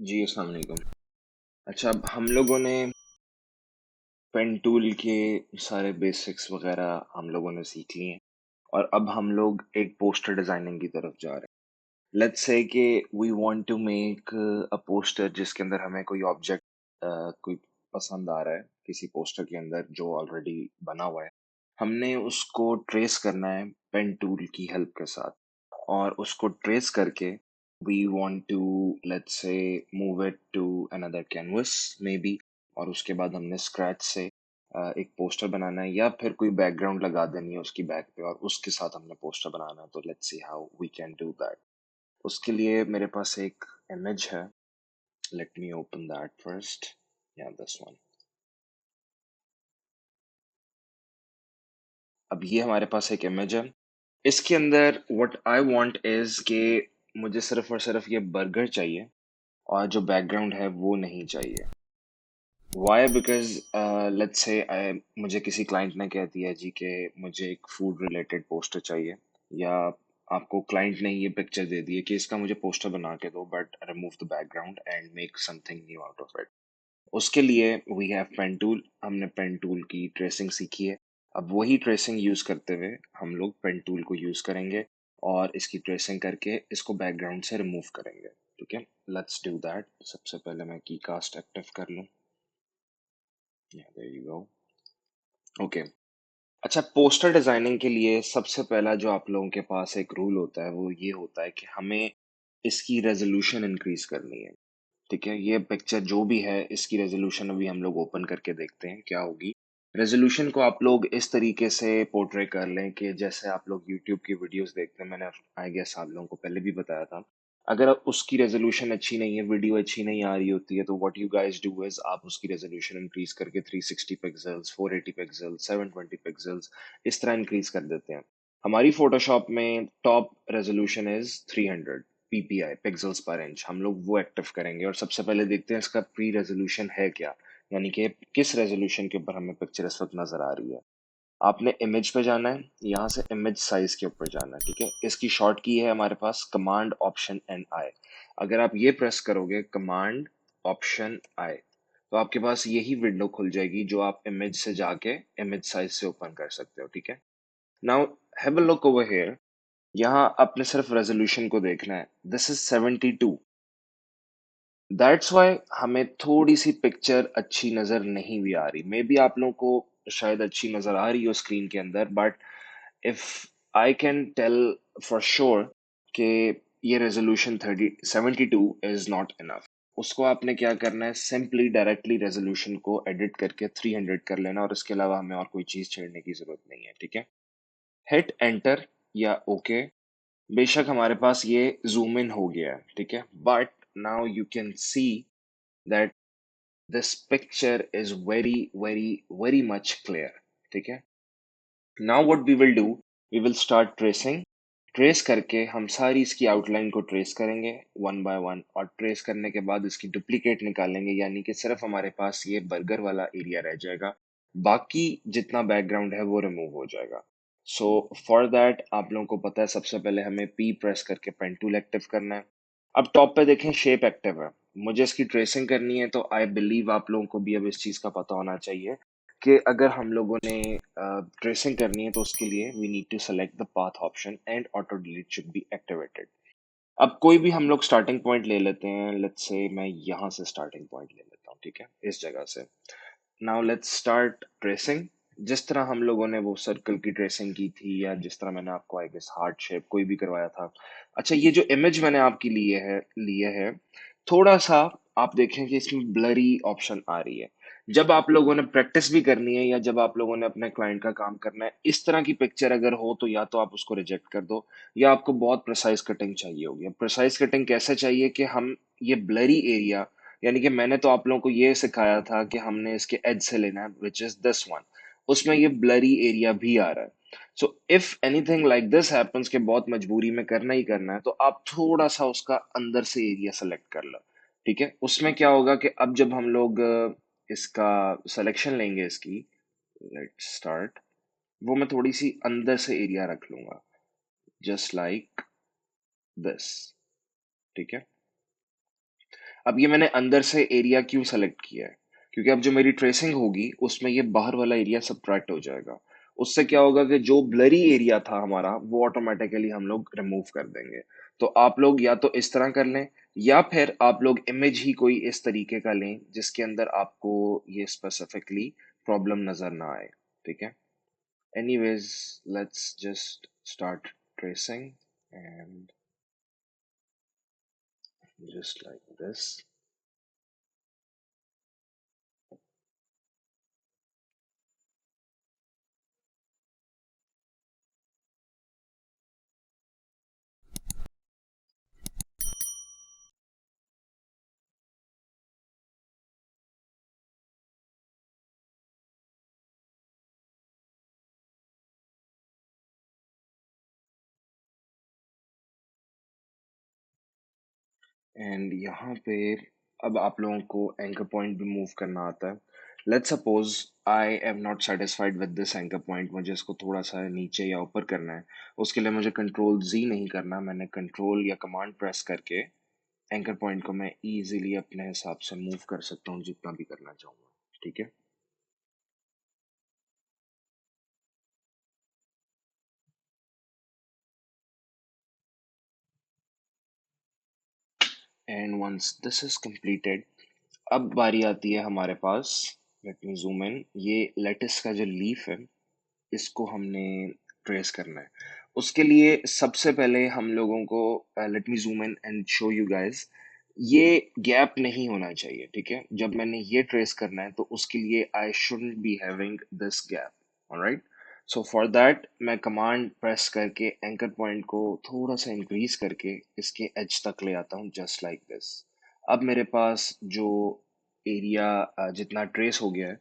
जी, अस्सलाम वालेकुम। अच्छा, अब हम लोगों ने पेन टूल के सारे बेसिक्स वगैरह हम लोगों ने सीख लिए हैं और अब हम लोग एक पोस्टर डिजाइनिंग की तरफ जा रहे हैं। लेट्स से कि we want to make a poster जिसके अंदर हमें कोई ऑब्जेक्ट कोई पसंद आ रहा है किसी पोस्टर के अंदर जो ऑलरेडी बना हुआ है। हमने उसको ट्रेस करना है पेन टूल की हेल्प के साथ और उसको ट्रेस करके we want to let's say move it to another canvas maybe और उसके बाद हमने स्क्रैच से एक पोस्टर बनाना है या फिर कोई बैकग्राउंड लगा देनी है उसकी बैक पे और उसके साथ हमने पोस्टर बनाना है। तो let's see how we can do that. उसके लिए मेरे पास एक इमेज है। Let me open that first. या दिस वन। अब ये हमारे पास एक इमेज है। इसके अंदर व्हाट आई वांट इज के मुझे सिर्फ और सिर्फ ये बर्गर चाहिए और जो बैकग्राउंड है वो नहीं चाहिए। वाई बिकॉज लेट्स से मुझे किसी क्लाइंट ने कह दिया जी कि मुझे एक फूड रिलेटेड पोस्टर चाहिए या आपको क्लाइंट ने ये पिक्चर दे दी है कि इसका मुझे पोस्टर बना के दो but remove the background and make something new out of it. उसके लिए वी हैव पेन टूल। हमने पेन टूल की ट्रेसिंग सीखी है। अब वही ट्रेसिंग यूज करते हुए हम लोग पेन टूल को यूज करेंगे और इसकी ट्रेसिंग करके इसको बैकग्राउंड से रिमूव करेंगे। ठीक है, लेट्स डू दैट। सबसे पहले मैं की कास्ट एक्टिव कर लूँ। There you go. ओके। अच्छा, पोस्टर डिजाइनिंग के लिए सबसे पहला जो आप लोगों के पास एक रूल होता है वो ये होता है कि हमें इसकी रेजोल्यूशन इंक्रीज करनी है। ठीक है, ये पिक्चर जो भी है इसकी रेजोल्यूशन अभी हम लोग ओपन करके देखते हैं क्या होगी। रेजोल्यूशन को आप लोग इस तरीके से पोर्ट्रे कर लें कि जैसे आप लोग यूट्यूब की वीडियोस देखते हैं। मैंने आई गेस आप लोगों को पहले भी बताया था। अगर उसकी रेजोल्यूशन अच्छी नहीं है, वीडियो अच्छी नहीं आ रही होती है, तो what you guys do is आप उसकी रेजोल्यूशन इंक्रीज करके 360 पिक्सल्स, 480 पिक्सल्स, 720 पिक्सल्स इस तरह इंक्रीज कर देते हैं। हमारी फोटोशॉप में top resolution is 300 PPI, pixels पर इंच। हम लोग वो एक्टिव करेंगे और सबसे पहले देखते हैं इसका प्री रेजोल्यूशन है क्या, यानी कि किस रेजोल्यूशन के ऊपर हमें पिक्चर इस वक्त नजर आ रही है। आपने इमेज पे जाना है, यहाँ से इमेज साइज के ऊपर जाना है। ठीक है, इसकी शॉर्ट की है हमारे पास कमांड ऑप्शन एंड आई। अगर आप ये प्रेस करोगे कमांड ऑप्शन आई तो आपके पास यही विंडो खुल जाएगी जो आप इमेज से जाके इमेज साइज से ओपन कर सकते हो। ठीक है, now have a look over here. यहाँ आपने सिर्फ रेजोल्यूशन को देखना है। This is 72। दैट्स वाई हमें थोड़ी सी पिक्चर अच्छी नजर नहीं भी आ रही। मे बी आप लोगों को शायद अच्छी नजर आ रही हो स्क्रीन के अंदर, but if I can tell for sure कि ये रेजोल्यूशन 72 इज नॉट इनफ। उसको आपने क्या करना है, सिंपली डायरेक्टली रेजोल्यूशन को एडिट करके 300 कर लेना और इसके अलावा हमें और कोई चीज छेड़ने की जरूरत नहीं है। ठीक है, हिट एंटर या ओके। बेशक हमारे पास ये जूम इन हो गया है। ठीक है, but now you can see that this picture is very very very much clear. ठीक है, now what we will do, we will start tracing. Trace करके हम सारी इसकी आउटलाइन को ट्रेस करेंगे वन बाय वन और ट्रेस करने के बाद इसकी डुप्लीकेट निकालेंगे, यानी कि सिर्फ हमारे पास ये बर्गर वाला एरिया रह जाएगा। बाकी जितना बैकग्राउंड है वो रिमूव हो जाएगा। सो फॉर दैट आप लोगों को पता है सबसे पहले हमें पी प्रेस करके पेन टूल एक्टिव करना है। अब टॉप पे देखें शेप एक्टिव है। मुझे इसकी ट्रेसिंग करनी है तो आई बिलीव आप लोगों को भी अब इस चीज का पता होना चाहिए कि अगर हम लोगों ने ट्रेसिंग करनी है तो उसके लिए we need to select the path option and auto delete should be activated. अब कोई भी हम लोग स्टार्टिंग पॉइंट ले लेते हैं। लेट्स से मैं यहाँ से स्टार्टिंग पॉइंट ले लेता हूँ। ठीक है, इस जगह से। Now let's start tracing. जिस तरह हम लोगों ने वो सर्कल की ट्रेसिंग की थी या जिस तरह मैंने आपको आई गेस हार्ट शेप कोई भी करवाया था। अच्छा, ये जो इमेज मैंने आपकी लिए है थोड़ा सा आप देखें कि इसमें ब्लरी ऑप्शन आ रही है। जब आप लोगों ने प्रैक्टिस भी करनी है या जब आप लोगों ने अपने क्लाइंट का काम करना है, इस तरह की पिक्चर अगर हो तो या तो आप उसको रिजेक्ट कर दो या आपको बहुत प्रिसाइज कटिंग चाहिए होगी। प्रिसाइज कटिंग कैसे चाहिए कि हम ये ब्लरी एरिया, यानी कि मैंने तो आप लोगों को ये सिखाया था कि हमने इसके एज से लेना है विच इज दिस वन। उसमें ये ब्लरी एरिया भी आ रहा है। So if anything like this happens के बहुत मजबूरी में करना ही करना है तो आप थोड़ा सा उसका अंदर से एरिया सेलेक्ट कर लो। ठीक है, उसमें क्या होगा कि अब जब हम लोग इसका सिलेक्शन लेंगे इसकी, लेट्स स्टार्ट, वो मैं थोड़ी सी अंदर से एरिया रख लूंगा जस्ट लाइक दिस। ठीक है, अब ये मैंने अंदर से एरिया क्यों सेलेक्ट किया है, क्योंकि अब जो मेरी ट्रेसिंग होगी उसमें ये बाहर वाला एरिया सबट्रैक्ट हो जाएगा। उससे क्या होगा कि जो ब्लरी एरिया था हमारा वो ऑटोमेटिकली हम लोग रिमूव कर देंगे। तो आप लोग या तो इस तरह कर लें, या फिर आप लोग इमेज ही कोई इस तरीके का लें जिसके अंदर आपको ये स्पेसिफिकली प्रॉब्लम नजर ना आए। ठीक है। Anyways, let's just start tracing and just like this. And यहाँ पे अब आप लोगों को एंकर पॉइंट भी मूव करना आता है। Let's suppose I am not satisfied with this anchor point, मुझे इसको थोड़ा सा नीचे या ऊपर करना है। उसके लिए मुझे कंट्रोल जी नहीं करना, मैंने कंट्रोल या कमांड प्रेस करके एंकर पॉइंट को मैं इजीली अपने हिसाब से मूव कर सकता हूँ जितना भी करना चाहूँगा। ठीक है। And once this is completed, अब बारी आती है हमारे पास। Let me zoom in. ये लेटिस का जो लीफ है इसको हमने ट्रेस करना है। उसके लिए सबसे पहले हम लोगों को, let me zoom in and show you guys, ये गैप नहीं होना चाहिए। ठीक है। जब मैंने ये ट्रेस करना है तो उसके लिए I shouldn't be having this gap. Alright. So for that मैं कमांड प्रेस करके एंकर पॉइंट को थोड़ा सा इंक्रीज करके इसके एज तक ले आता हूँ, जस्ट लाइक दिस। अब मेरे पास जो एरिया जितना ट्रेस हो गया है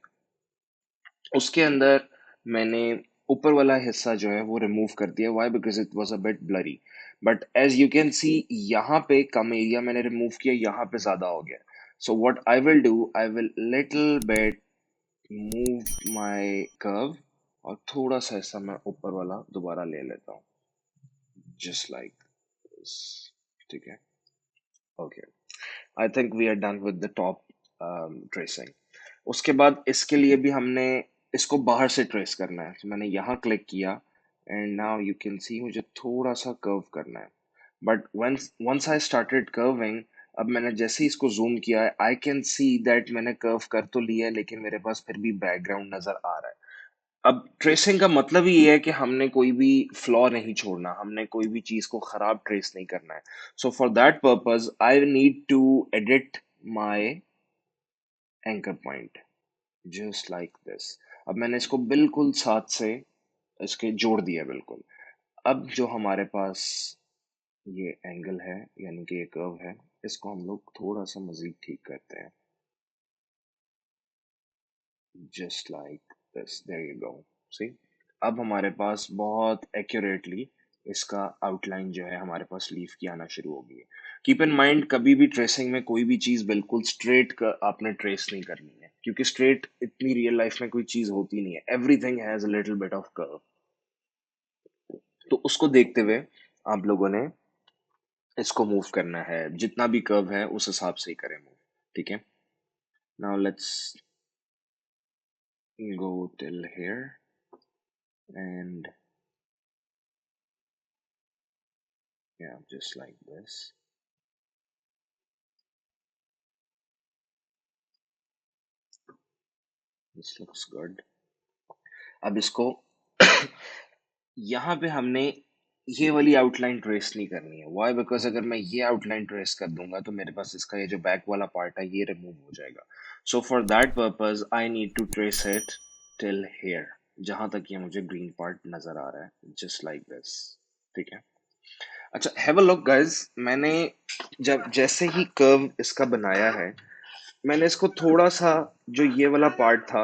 उसके अंदर मैंने ऊपर वाला हिस्सा जो है वो रिमूव कर दिया। Why? Because it was a bit blurry. But as you can see, यहाँ पे कम एरिया मैंने रिमूव किया, यहाँ पे ज्यादा हो गया। So what I will do, I will little bit move my curve, और थोड़ा सा हिस्सा मैं ऊपर वाला दोबारा ले लेता हूँ, जस्ट लाइक दिस। ठीक है। Okay. I think we are done with the top tracing. उसके बाद इसके लिए भी हमने इसको बाहर से ट्रेस करना है। तो मैंने यहाँ क्लिक किया and now you can see मुझे थोड़ा सा कर्व करना है। But once once I started curving, अब मैंने जैसे ही इसको जूम किया है आई कैन सी दैट मैंने कर्व कर तो लिया है, लेकिन मेरे पास फिर भी बैकग्राउंड नजर आ रहा है। अब ट्रेसिंग का मतलब ही ये है कि हमने कोई भी फ्लॉ नहीं छोड़ना, हमने कोई भी चीज को खराब ट्रेस नहीं करना है। So for that purpose I need to edit my anchor point, just like this. अब मैंने इसको बिल्कुल साथ से इसके जोड़ दिया बिल्कुल। अब जो हमारे पास ये एंगल है, यानी कि ये कर्व है, इसको हम लोग थोड़ा सा मजीद ठीक करते हैं, just like this. There you go. See, अब हमारे पास बहुत एक्यूरेटली इसका आउटलाइन जो है हमारे पास लीफ की आना शुरू हो गई है। कीप इन माइंड, कभी भी ट्रेसिंग में कोई भी चीज बिल्कुल स्ट्रेट का आपने ट्रेस नहीं करनी है, क्योंकि स्ट्रेट इतनी रियल लाइफ में कोई चीज होती नहीं है। Everything has a little bit of curve. तो उसको देखते हुए आप लोगों ने इसको मूव करना है, जितना भी कर्व है उस हिसाब से ही करें मूव। ठीक है। Now let's go till here and yeah, just like this. This looks good. अब इसको यहाँ पे हमने ये वाली आउटलाइन ट्रेस नहीं करनी है। वाई? बिकॉज अगर मैं ये आउटलाइन ट्रेस कर दूंगा तो मेरे पास इसका ये जो बैक वाला पार्ट है ये रिमूव हो जाएगा। So for that purpose I need to trace it till here, जहां तक ये मुझे ग्रीन पार्ट नजर आ रहा है, जस्ट लाइक दिस। ठीक है। अच्छा, हैव अ लुक गाइस। मैंने जब जैसे ही कर्व इसका बनाया है, मैंने इसको थोड़ा सा, जो ये वाला पार्ट था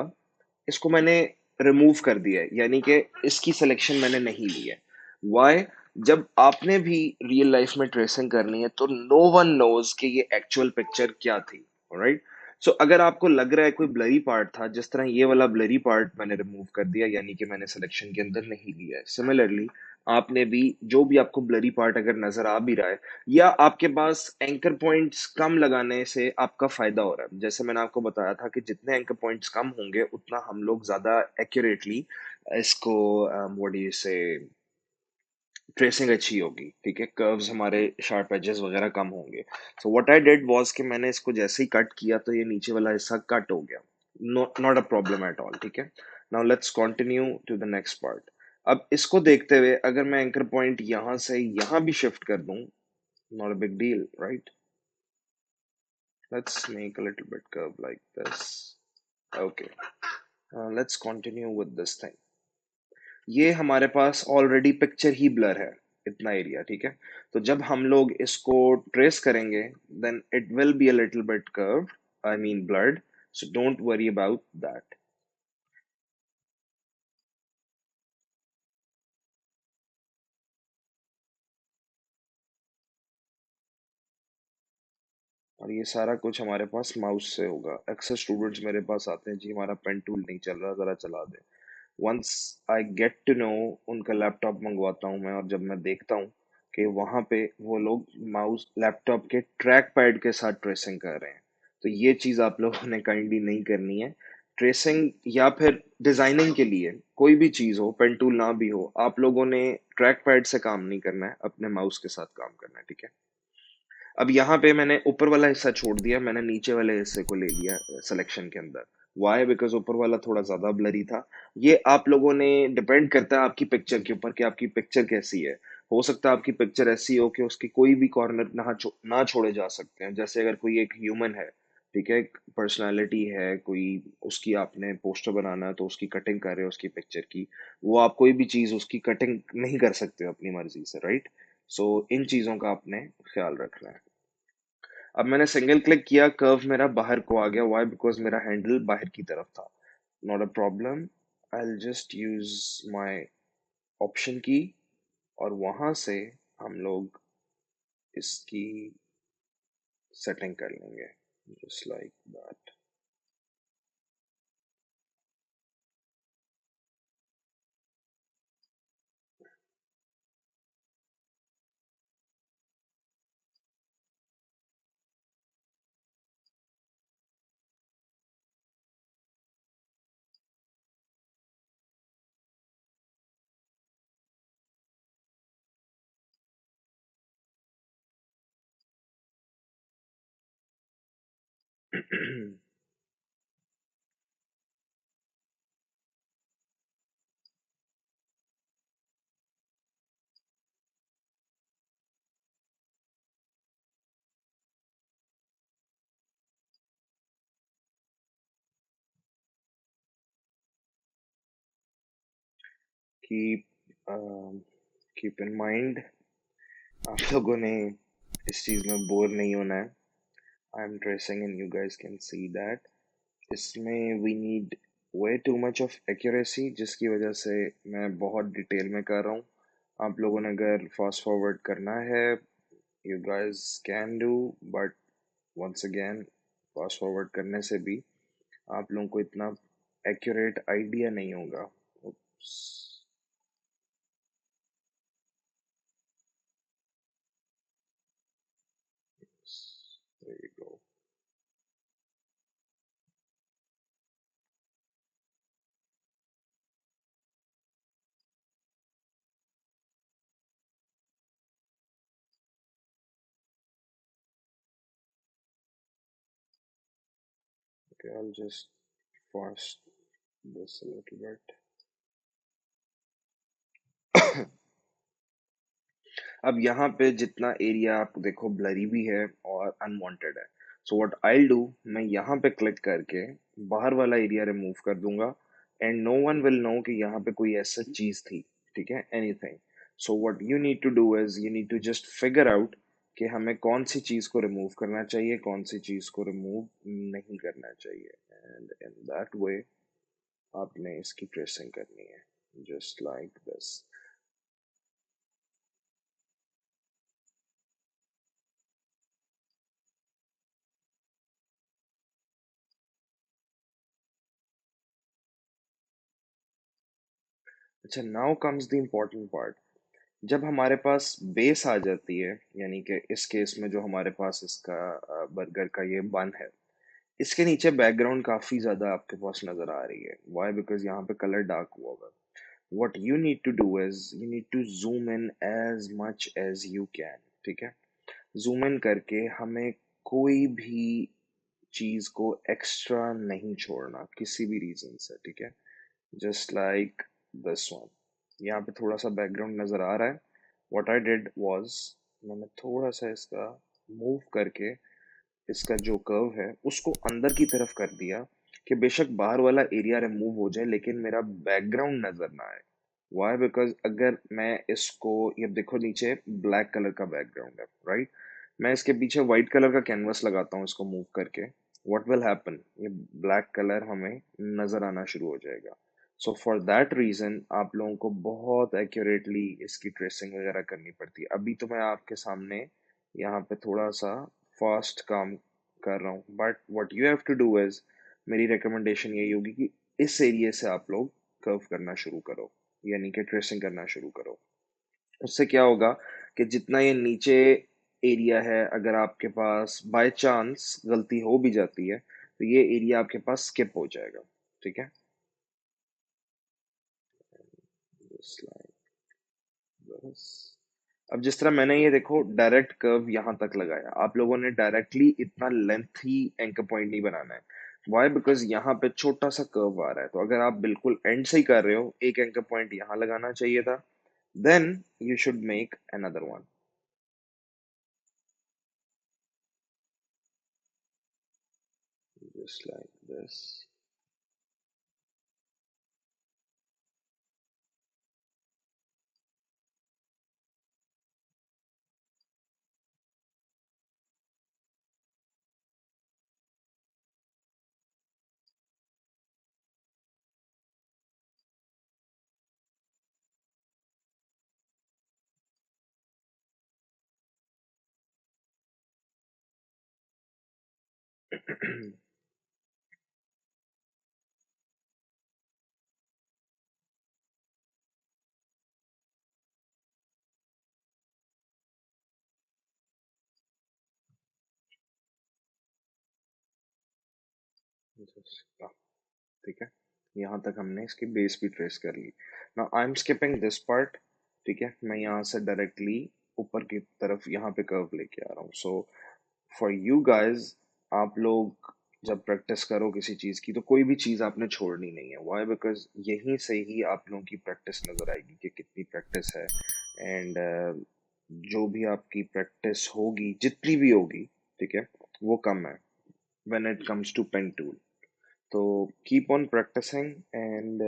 इसको मैंने रिमूव कर दिया है, यानी कि इसकी सिलेक्शन मैंने नहीं ली है। वाई? जब आपने भी रियल लाइफ में ट्रेसिंग करनी है तो नो वन नोज कि ये एक्चुअल पिक्चर क्या थी। राइट। सो अगर आपको लग रहा है कोई ब्लरी पार्ट था, जिस तरह ये वाला ब्लरी पार्ट मैंने रिमूव कर दिया, यानी कि मैंने सिलेक्शन के अंदर नहीं लिया है। सिमिलरली आपने भी जो भी आपको ब्लरी पार्ट अगर नजर आ भी रहा है, या आपके पास एंकर पॉइंट्स कम लगाने से आपका फायदा हो रहा है, जैसे मैंने आपको बताया था कि जितने एंकर पॉइंट्स कम होंगे उतना हम लोग ज्यादा एक्यूरेटली इसको व्हाट डू यू से ट्रेसिंग अच्छी होगी, ठीक है, कर्व्स हमारे शार्प एजेस वगैरह कम होंगे। So what I did was कि मैंने इसको जैसे ही कट किया तो ये नीचे वाला हिस्सा कट हो गया। Not a problem at all, ठीक है। Now let's continue to the next part. अब इसको देखते हुए अगर मैं एंकर पॉइंट यहाँ से यहाँ भी शिफ्ट कर दूं, not a big deal, right? Let's make a little bit curve like this. Okay, let's continue with this thing. ये हमारे पास ऑलरेडी पिक्चर ही ब्लर है, इतना एरिया, ठीक है। तो जब हम लोग इसको ट्रेस करेंगे then it will be a little bit curved, I mean blurred, so don't worry about that. और ये सारा कुछ हमारे पास माउस से होगा। अक्सर स्टूडेंट्स मेरे पास आते हैं, जी हमारा पेन टूल नहीं चल रहा, जरा चला दे। Once I get to know, उनका लैपटॉप मंगवाता हूँ मैं, और जब मैं देखता हूँ कि वहां पे वो लोग माउस लैपटॉप के ट्रैक पैड के साथ ट्रेसिंग कर रहे हैं, तो ये चीज आप लोगों ने काइंडली नहीं करनी है। ट्रेसिंग या फिर डिजाइनिंग के लिए कोई भी चीज हो, पेन टूल ना भी हो, आप लोगों ने ट्रैक पैड से काम नहीं करना है, अपने माउस के साथ काम करना है, ठीक है। अब यहाँ पे मैंने ऊपर वाला हिस्सा छोड़ दिया, मैंने नीचे वाले हिस्से को ले लिया सिलेक्शन के अंदर। वाई? बिकॉज ऊपर वाला थोड़ा ज्यादा ब्लरी था। ये आप लोगों ने, डिपेंड करता है आपकी पिक्चर के ऊपर कि आपकी पिक्चर कैसी है। हो सकता है आपकी पिक्चर ऐसी हो कि उसकी कोई भी कॉर्नर ना छोड़े जा सकते हैं। जैसे अगर कोई एक ह्यूमन है, ठीक है, एक पर्सनालिटी है कोई, उसकी आपने पोस्टर बनाना है तो उसकी कटिंग कर रहे हो उसकी पिक्चर की, वो आप कोई भी चीज उसकी कटिंग नहीं कर सकते हो अपनी मर्जी से, राइट? सो इन चीजों का आपने ख्याल रखना है। अब मैंने सिंगल क्लिक किया, कर्व मेरा बाहर को आ गया। व्हाई? बिकॉज मेरा हैंडल बाहर की तरफ था। Not a problem, I just use my option की, और वहां से हम लोग इसकी सेटिंग कर लेंगे, just like that. Keep keep in mind, आप लोगों ने इस चीज में बोर नहीं होना है। I am tracing and you guys can see that इसमें we need way too much of accuracy, जिसकी वजह से मैं बहुत डिटेल में कर रहा हूँ। आप लोगों ने अगर फास्ट फॉरवर्ड करना है, you guys can do, but once again, fast forward करने से भी आप लोगों को इतना एक्यूरेट आइडिया नहीं होगा। Oops. There you go. Okay, I'll just fast this a little bit. अब यहाँ पे जितना एरिया आप देखो ब्लरी भी है और अनवांटेड है, सो व्हाट आई डू, मैं यहाँ पे क्लिक करके बाहर वाला एरिया रिमूव कर दूंगा, and no one will know कि यहाँ पे कोई ऐसा चीज थी, ठीक है, anything. So what you need to do is you need to just figure out कि हमें कौन सी चीज को रिमूव करना चाहिए, कौन सी चीज को रिमूव नहीं करना चाहिए, एंड इन दैट वे आपने इसकी ट्रेसिंग करनी है, जस्ट लाइक दिस। अच्छा, now comes the important part. जब हमारे पास बेस आ जाती है, यानी कि इस केस में जो हमारे पास इसका बर्गर का ये बन है, इसके नीचे बैकग्राउंड काफी ज्यादा आपके पास नजर आ रही है। वाई? बिकॉज यहाँ पे कलर डार्क हुआ होगा। what you need to do is you need to zoom in as much as you can। ठीक है, जूम इन करके हमें कोई भी चीज को एक्स्ट्रा नहीं छोड़ना किसी भी रीजन से। ठीक है, जस्ट लाइक दिस वन। यहाँ पे थोड़ा सा बैकग्राउंड नजर आ रहा है। व्हाट आई डिड वाज, मैंने थोड़ा सा इसका मूव करके इसका जो कर्व है उसको अंदर की तरफ कर दिया, कि बेशक बाहर वाला एरिया रिमूव हो जाए लेकिन मेरा बैकग्राउंड नजर ना आए। वाई? बिकॉज अगर मैं इसको, ये देखो नीचे ब्लैक कलर का बैकग्राउंड है, राइट? मैं इसके पीछे व्हाइट कलर का कैनवस लगाता हूँ इसको मूव करके, व्हाट विल हैपन, ये ब्लैक कलर हमें नजर आना शुरू हो जाएगा। सो फॉर दैट रीजन आप लोगों को बहुत एक्यूरेटली इसकी ट्रेसिंग वगैरह करनी पड़ती है। अभी तो मैं आपके सामने यहाँ पे थोड़ा सा फास्ट काम कर रहा हूँ, but what you have to do is, मेरी रिकमेंडेशन यही होगी कि इस एरिया से आप लोग कर्व करना शुरू करो, यानी कि ट्रेसिंग करना शुरू करो। उससे क्या होगा कि जितना ये नीचे एरिया है, अगर आपके पास बाय चांस गलती हो भी जाती है तो ये एरिया आपके पास स्किप हो जाएगा। ठीक है, Just like this। अब जिस तरह मैंने ये देखो डायरेक्ट कर्व यहाँ तक लगाया, आप लोगों ने डायरेक्टली इतना लेंथी एंकर पॉइंट नहीं बनाना है। वाई? बिकॉज यहाँ पे छोटा सा कर्व आ रहा है, तो अगर आप बिल्कुल एंड से ही कर रहे हो, एक एंकर पॉइंट यहाँ लगाना चाहिए था, then you should make another one, just like this. ठीक है, यहाँ तक हमने इसकी बेस भी ट्रेस कर ली। Now I am skipping this part. ठीक है, मैं यहाँ से डायरेक्टली ऊपर की तरफ यहाँ पे कर्व लेके आ रहा हूँ। सो फॉर यू गाइज, आप लोग जब प्रैक्टिस करो किसी चीज की तो कोई भी चीज आपने छोड़नी नहीं है। वाई? बिकॉज यहीं से ही आप लोगों की प्रैक्टिस नजर आएगी कि कितनी प्रैक्टिस है। एंड जो भी आपकी प्रैक्टिस होगी, जितनी भी होगी, ठीक है, वो कम है when it comes to pen tool। So keep on practicing and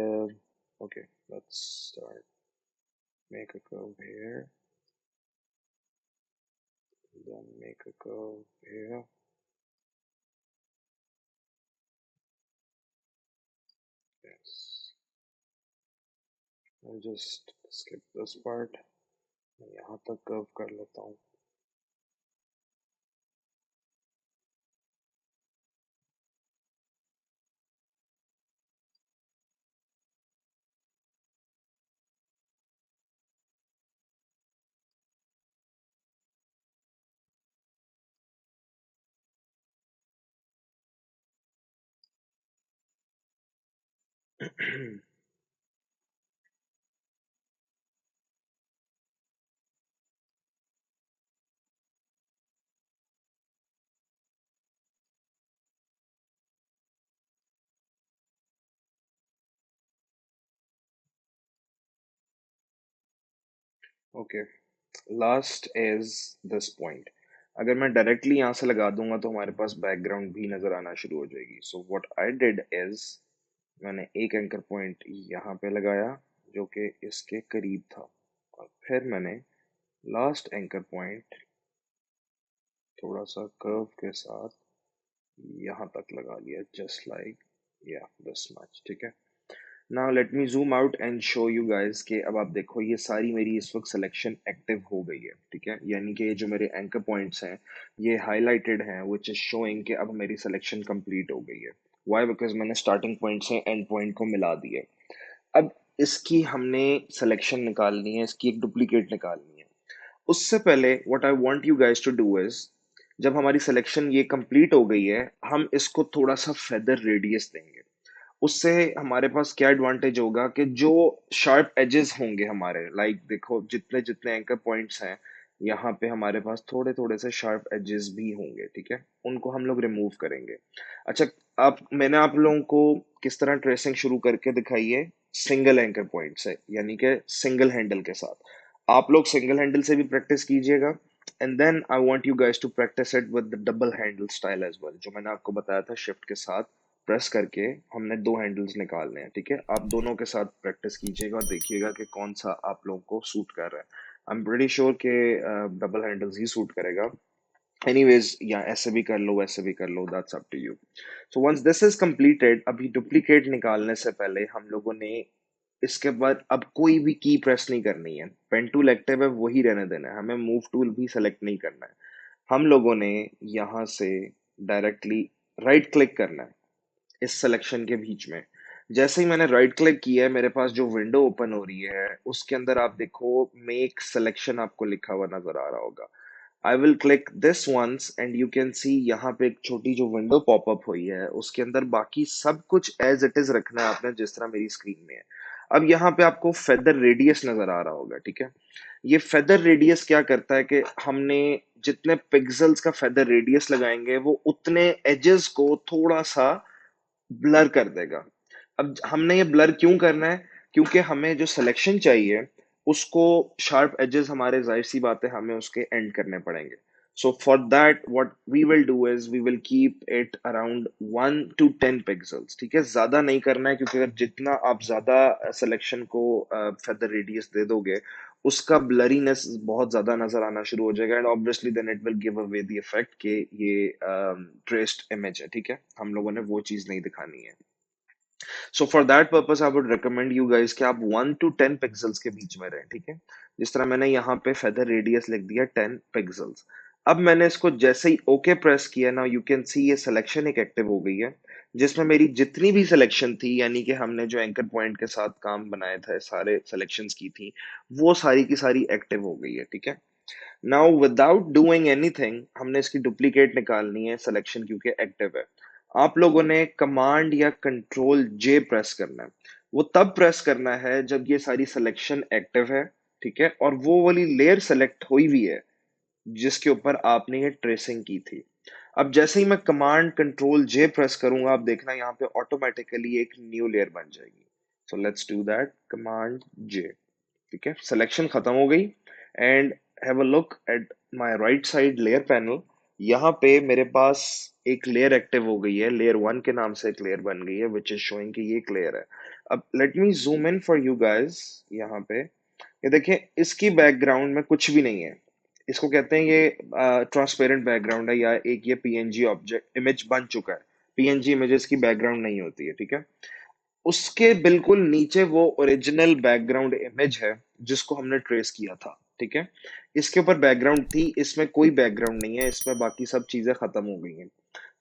okay, let's start. Make a curve here, then make a curve here. Yes, I'll just skip this part। मैं यहाँ तक कर्व कर लेता हूँ। Okay, last is this point. अगर मैं directly यहाँ से लगा दूंगा तो हमारे पास बैकग्राउंड भी नजर आना शुरू हो जाएगी। So what I did is, मैंने एक एंकर पॉइंट यहाँ पे लगाया जो कि इसके करीब था, और फिर मैंने लास्ट एंकर पॉइंट थोड़ा सा कर्व के साथ यहाँ तक लगा लिया, जस्ट लाइक या दिस मच। ठीक है, now let me zoom out and show you guys कि अब आप देखो ये सारी मेरी इस वक्त सिलेक्शन एक्टिव हो गई है। ठीक है, यानी कि ये जो मेरे एंकर पॉइंट्स हैं ये हाईलाइटेड हैं, विच इज शोइंग कि अब मेरी सिलेक्शन कंप्लीट हो गई है। व्हाई? बिकॉज मैंने स्टार्टिंग पॉइंट से एंड पॉइंट को मिला दिया। अब इसकी हमने सिलेक्शन निकालनी है, इसकी एक डुप्लीकेट निकालनी है। उससे पहले what I want you guys to do is, जब हमारी सिलेक्शन ये कंप्लीट हो गई है, हम इसको थोड़ा सा फेदर रेडियस देंगे। उससे हमारे पास क्या एडवांटेज होगा कि जो शार्प एजेस होंगे हमारे, लाइक देखो जितने जितने एंकर पॉइंट्स हैं, यहाँ पे हमारे पास थोड़े थोड़े से शार्प एजेस भी होंगे, ठीक है, उनको हम लोग रिमूव करेंगे। अच्छा, आप मैंने आप लोगों को किस तरह ट्रेसिंग शुरू करके दिखाई है, सिंगल एंकर पॉइंट से, यानी कि सिंगल हैंडल के साथ। आप लोग सिंगल हैंडल से भी प्रैक्टिस कीजिएगा, and then I want you guys to practice it with the double handle style as well, जो मैंने आपको बताया था शिफ्ट के साथ प्रेस करके हमने दो हैंडल्स निकालने हैं, ठीक है। आप दोनों के साथ प्रैक्टिस कीजिएगा और देखिएगा कि कौन सा आप लोगों को सूट कर रहा है। आई एम प्रीटी श्योर कि डबल हैंडल्स ही सूट करेगा। एनीवेज, या ऐसे भी कर लो वैसे भी कर लो, that's up to you. So once this is completed, अभी डुप्लीकेट निकालने से पहले हम लोगों ने इसके बाद अब कोई भी की प्रेस नहीं करनी है। पेन टूल एक्टिव है, वही रहने देना है, हमें मूव टूल भी सेलेक्ट नहीं करना है। हम लोगों ने यहाँ से डायरेक्टली राइट क्लिक करना है इस सिलेक्शन के बीच में। जैसे ही मैंने राइट क्लिक किया है, मेरे पास जो विंडो ओपन हो रही है उसके अंदर आप देखो मेक सिलेक्शन आपको लिखा हुआ नजर आ रहा होगा। I will click this once and you can see यहाँ पे एक छोटी जो विंडो पॉपअप हुई है, उसके अंदर बाकी सब कुछ एज इट इज रखना है आपने, जिस तरह मेरी स्क्रीन में है। अब यहाँ पे आपको फेदर रेडियस नजर आ रहा होगा, ठीक है। ये फेदर रेडियस क्या करता है कि हमने जितने पिक्सल्स का फेदर रेडियस लगाएंगे, वो उतने एजेस को थोड़ा सा ब्लर कर देगा। अब हमने ये ब्लर क्यों करना है, क्योंकि हमें जो सिलेक्शन चाहिए उसको शार्प एजेस हमारे, जाहिर सी बात है, हमें उसके एंड करने पड़ेंगे। So for that what we will do is we will keep it around 1 to 10 pixels, ठीक है। ज्यादा नहीं करना है, क्योंकि अगर जितना आप ज्यादा सिलेक्शन को फेदर रेडियस दे दोगे, उसका ब्लरीनेस बहुत ज्यादा नजर आना शुरू हो जाएगा, and obviously then it will give away the effect कि ये ट्रेस्ड इमेज है, ठीक है। हम लोगों ने वो चीज नहीं दिखानी है। So for that purpose I would recommend you guys कि आप 1 to 10 पिक्सल्स के बीच में रहें, ठीक है। जिस तरह मैंने यहाँ पे फेदर रेडियस लिख दिया 10 पिक्सल्स। अब मैंने इसको जैसे ही ओके प्रेस किया ना, यू कैन सी ये सिलेक्शन एक एक्टिव हो गई है, जिसमें मेरी जितनी भी सिलेक्शन थी, यानी कि हमने जो एंकर पॉइंट के साथ काम बनाए थे, सारे सिलेक्शंस की थी, वो सारी की सारी एक्टिव हो गई है, ठीक है। नाउ विदाउट डूइंग एनीथिंग, हमने इसकी डुप्लीकेट निकालनी है सिलेक्शन, क्योंकि एक्टिव है। आप लोगों ने कमांड या कंट्रोल जे प्रेस करना है। वो तब प्रेस करना है जब ये सारी सिलेक्शन एक्टिव है, ठीक है, और वो वाली लेयर सेलेक्ट हुई हुई है जिसके ऊपर आपने ये ट्रेसिंग की थी। अब जैसे ही मैं कमांड कंट्रोल जे प्रेस करूंगा, आप देखना यहाँ पे ऑटोमेटिकली एक न्यू लेयर बन जाएगी। So let's do that, command J, ठीक है। सिलेक्शन खत्म हो गई, and have a look at my right side layer panel. यहाँ पे मेरे पास एक लेयर एक्टिव हो गई है, लेयर 1 के नाम से एक लेयर बन गई है, विच इज शोइंग कि ये एक लेयर है। अब let me zoom in for you guys. यहाँ पे ये देखिए, इसकी बैकग्राउंड में कुछ भी नहीं है। इसको कहते हैं ये ट्रांसपेरेंट बैकग्राउंड है, या एक ये पीएनजी ऑब्जेक्ट इमेज बन चुका है। पीएनजी इमेजेस की बैकग्राउंड नहीं होती है, ठीक है। उसके बिल्कुल नीचे वो ओरिजिनल बैकग्राउंड इमेज है जिसको हमने ट्रेस किया था, ठीक है। इसके ऊपर बैकग्राउंड थी, इसमें कोई बैकग्राउंड नहीं है, इसमें बाकी सब चीजें खत्म हो गई हैं।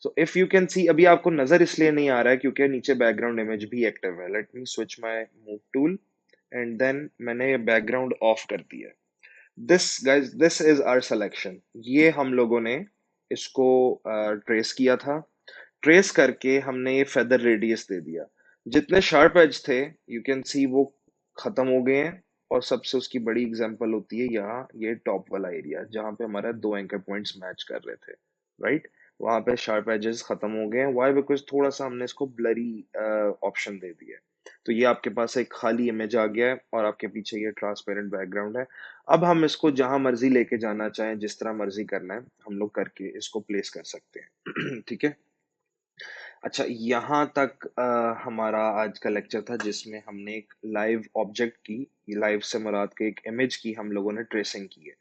सो इफ यू कैन सी, अभी आपको नजर इसलिए नहीं आ रहा है क्योंकि नीचे बैकग्राउंड इमेज भी एक्टिव है। Let me switch my move tool, and then मैंने ये बैकग्राउंड ऑफ कर दिया। This guys, this is our selection. ये हम लोगों ने इसको ट्रेस किया था। ट्रेस करके हमने ये फेदर रेडियस दे दिया। जितने शार्प एज थे, यू कैन सी वो खत्म हो गए हैं। और सबसे उसकी बड़ी एग्जांपल होती है यहाँ ये टॉप वाला एरिया, जहाँ पे हमारा दो एंकर पॉइंट्स मैच कर रहे थे, राइट। वहां पे शार्प एजेस खत्म हो गए हैं। वाई? बिकॉज थोड़ा सा हमने इसको ब्लरी ऑप्शन दे दिया है। तो ये आपके पास एक खाली इमेज आ गया है, और आपके पीछे ये ट्रांसपेरेंट बैकग्राउंड है। अब हम इसको जहां मर्जी लेके जाना चाहें, जिस तरह मर्जी करना है, हम लोग करके इसको प्लेस कर सकते हैं। ठीक है। अच्छा, यहाँ तक हमारा आज का लेक्चर था, जिसमें हमने एक लाइव ऑब्जेक्ट की, लाइव से मुराद के एक इमेज की हम लोगों ने ट्रेसिंग की है।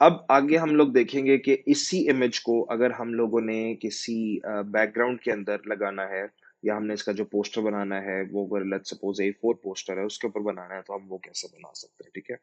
अब आगे हम लोग देखेंगे कि इसी इमेज को अगर हम लोगों ने किसी बैकग्राउंड के अंदर लगाना है, या हमने इसका जो पोस्टर बनाना है, वो अगर लेट्स सपोज A4 पोस्टर है, उसके ऊपर बनाना है, तो हम वो कैसे बना सकते हैं, ठीक है।